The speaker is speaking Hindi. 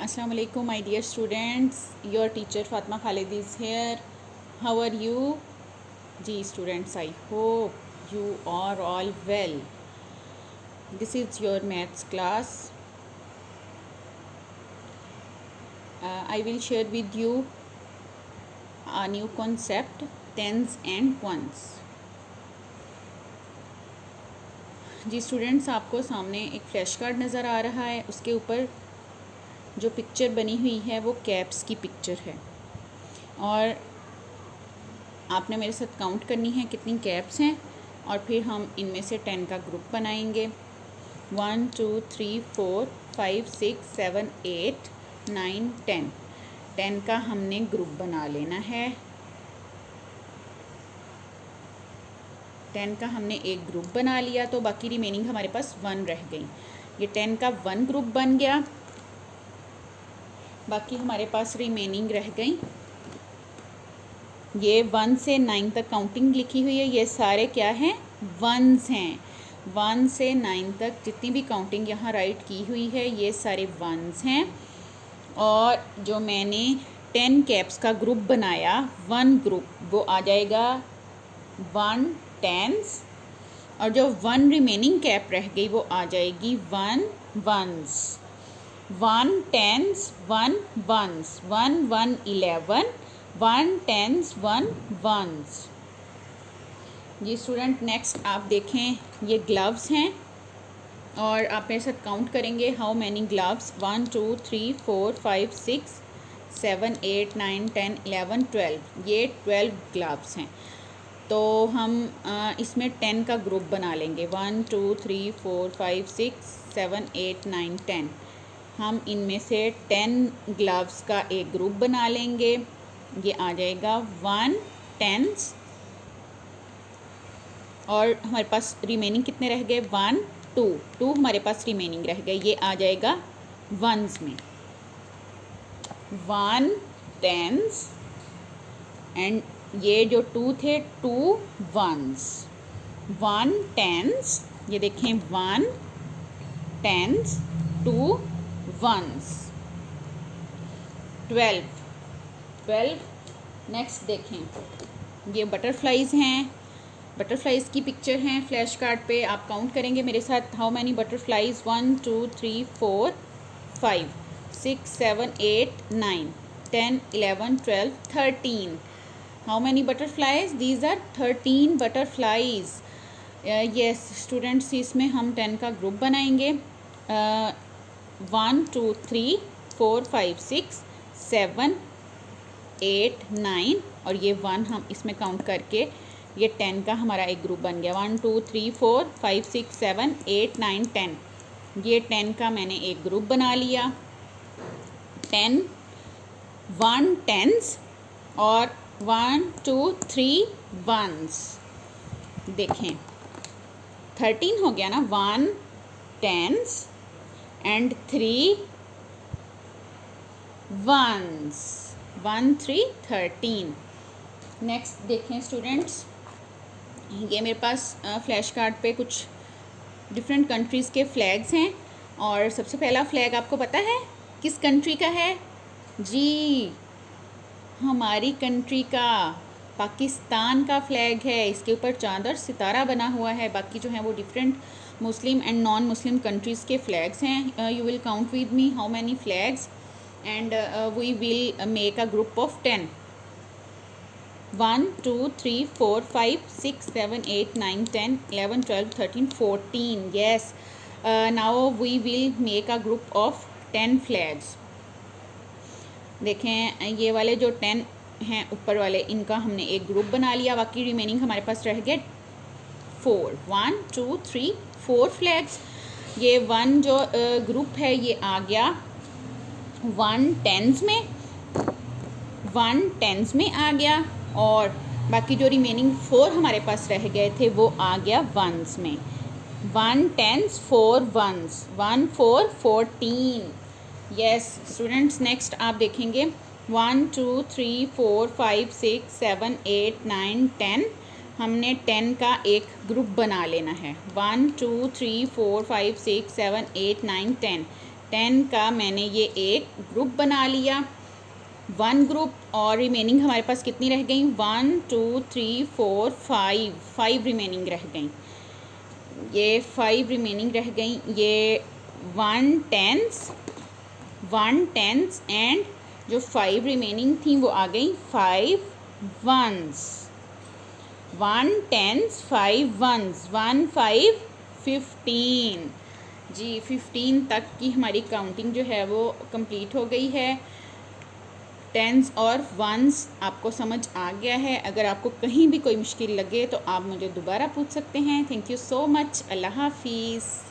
Assalamu alaikum, my dear students. Your teacher Fatma Khalid is here. How are you? Ji students, I hope you are all well. This is your maths class. I will share with you a new concept, tens and ones. जी स्टूडेंट्स, आपको सामने एक फ्लैश कार्ड नज़र आ रहा है। उसके ऊपर जो पिक्चर बनी हुई है वो कैप्स की पिक्चर है और आपने मेरे साथ काउंट करनी है कितनी कैप्स हैं और फिर हम इनमें से 10 का ग्रुप बनाएंगे। 1 2 3 4 5 6 7 8 9 10। 10 का हमने ग्रुप बना लेना है। 10 का हमने एक ग्रुप बना लिया तो बाकी रिमेनिंग हमारे पास 1 रह गई। ये 10 का 1 ग्रुप बन गया, बाकी हमारे पास रिमेनिंग रह गई। ये 1 से 9 तक काउंटिंग लिखी हुई है, ये सारे क्या हैं? वंस हैं। 1 से 9 तक जितनी भी काउंटिंग यहाँ राइट की हुई है ये सारे वंस हैं। और जो मैंने 10 कैप्स का ग्रुप बनाया, 1 ग्रुप, वो आ जाएगा 1 टेंस और जो 1 रिमेनिंग कैप रह गई वो आ जाएगी 1 ones. 1 tens 1 ones, 1 1 11, 1 tens 1 ones. जी स्टूडेंट, नेक्स्ट आप देखें, ये ग्लव्स हैं और आप मेरे साथ काउंट करेंगे हाउ मैनी ग्लव्स। 1 2 3 4 5 6 7 8 9 10 11 12। ये 12 ग्लव्स हैं तो हम इसमें 10 का ग्रुप बना लेंगे। 1 2 3 4 5 6 7 8 9 10। हम इनमें से 10 ग्लव्स का एक ग्रुप बना लेंगे। ये आ जाएगा 1 टेंस और हमारे पास रिमेनिंग कितने रह गए? 1 2 हमारे पास रिमेनिंग रह गए। ये आ जाएगा वंस में। 1 टेंस एंड ये जो 2 थे 2 वंस। 1 टेंस, ये देखें 1 टेंस 2 वंस। 12। नेक्स्ट देखें, ये बटरफ्लाइज हैं, बटरफ्लाइज की पिक्चर हैं फ्लैश कार्ड पे। आप काउंट करेंगे मेरे साथ how many butterflies. 1 2 3 4 5 6 7 8 9 10 11 12 13। How many butterflies? These are 13 butterflies. Yes students, इसमें हम 10 का ग्रुप बनाएंगे। 1 2 3 4 5 6 7 8 9 और ये 1 हम इसमें काउंट करके ये 10 का हमारा एक ग्रुप बन गया। 1 2 3 4 5 6 7 8 9 10। ये 10 का मैंने एक ग्रुप बना लिया। 10 1 टेंस और 1 2 3 वंस। देखें 13 हो गया ना। 1 टेंस एंड 3 वंस। 1 3 13। नेक्स्ट देखें स्टूडेंट्स, ये मेरे पास फ्लैश कार्ड पे कुछ डिफरेंट कंट्रीज़ के फ्लैग्स हैं और सबसे पहला फ्लैग आपको पता है किस कंट्री का है? जी, हमारी कंट्री का, पाकिस्तान का फ्लैग है। इसके ऊपर चांद और सितारा बना हुआ है। बाकी जो हैं वो different Muslim and non Muslim countries के फ्लैग्स हैं। You will count with me how many flags and we will make a group of 10। 1 2 3 4 5 6 7 8 9 10 11 12 13 14। yes, now we will make a group of 10 flags. देखें ये वाले जो 10 हैं ऊपर वाले, इनका हमने एक ग्रुप बना लिया। बाकी रिमेनिंग हमारे पास रह गए 4। 1 2 3 4 फ्लैग्स। ये 1 जो ग्रुप है ये आ गया 1 टेंस में, 1 टेंस में आ गया और बाकी जो रिमेनिंग 4 हमारे पास रह गए थे वो आ गया वंस में। 1 tens 4 ones. 1 4 14। Yes students, next आप देखेंगे 1 2 3 4 5 6 7 8 9 10। हमने 10 का एक ग्रुप बना लेना है। 1 2 3 4 5 6 7 8 9 10। 10 का मैंने ये एक ग्रुप बना लिया, 1 ग्रुप, और रिमेनिंग हमारे पास कितनी रह गई, 1 2 3 4 5 रिमेनिंग रह गई, ये 5 रिमेनिंग रह गई। ये 1 10s एंड जो 5 रिमेनिंग थी वो आ गई 5 1s, 1 10s 5 1s, 1 5 15 जी। 15 तक की हमारी काउंटिंग जो है वो कंप्लीट हो गई है। टेंस और वंस आपको समझ आ गया है। अगर आपको कहीं भी कोई मुश्किल लगे तो आप मुझे दोबारा पूछ सकते हैं। Thank you so much. अल्लाह हाफिज़।